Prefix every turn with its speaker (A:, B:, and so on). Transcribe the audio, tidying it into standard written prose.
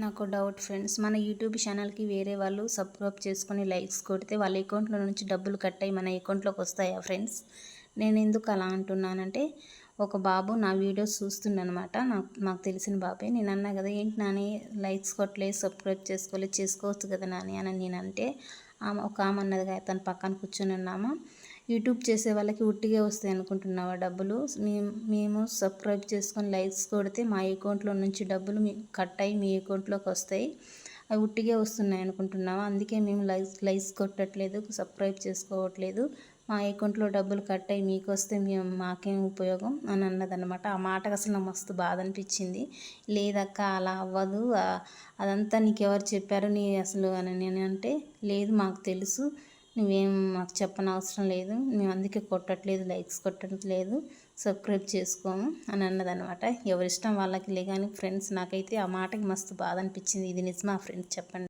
A: నాకు doubt friends, మన YouTube ఛానల్కి వేరే వాళ్ళు సబ్స్క్రైబ్ చేసుకొని లైక్స్ కొడితే వాళ్ళ అకౌంట్లో నుంచి డబ్బులు కట్ అయ్యి మన అకౌంట్లోకి వస్తాయా ఫ్రెండ్స్? నేను ఎందుకు అలా అంటున్నానంటే, ఒక బాబు నా వీడియోస్ చూస్తుండనమాట. నాకు తెలిసిన బాబే. నేను అన్నా కదా, ఏంటి నాని లైక్స్ కొట్టలేదు, సబ్స్క్రైబ్ చేసుకోవచ్చు కదా నాని అని నేనంటే, ఒక ఆమె అన్నదిగా, తన పక్కన కూర్చొని ఉన్నామా, యూట్యూబ్ చేసే వాళ్ళకి ఉట్టిగా వస్తాయి అనుకుంటున్నావా డబ్బులు? మేము సబ్స్క్రైబ్ చేసుకొని లైక్స్ కొడితే మా అకౌంట్లో నుంచి డబ్బులు కట్ అయ్యి మీ అకౌంట్లోకి వస్తాయి. అవి ఉట్టిగా వస్తున్నాయి అనుకుంటున్నావా? అందుకే మేము లైక్స్ కొట్టట్లేదు, సబ్స్క్రైబ్ చేసుకోవట్లేదు. మా అకౌంట్లో డబ్బులు కట్ అయ్యి మీకు వస్తే మాకేం ఉపయోగం అని అన్నదన్నమాట. ఆ మాటకు అసలు నాకు మస్తు బాధ అనిపించింది. లేదక్క అలా అవ్వదు, అదంతా నీకెవరు చెప్పారు అసలు అని నేను అంటే, లేదు మాకు తెలుసు, నువ్వేం మాకు చెప్పనవసరం లేదు, మేము అందుకే కొట్టట్లేదు, లైక్స్ కొట్టట్లేదు, సబ్స్క్రైబ్ చేసుకోము అని అన్నదనమాట. ఎవరిష్టం వాళ్ళకి కానీ ఫ్రెండ్స్, నాకైతే ఆ మాటకి మస్తు బాధ అనిపించింది. ఇది నిజమా ఫ్రెండ్స్ చెప్పండి.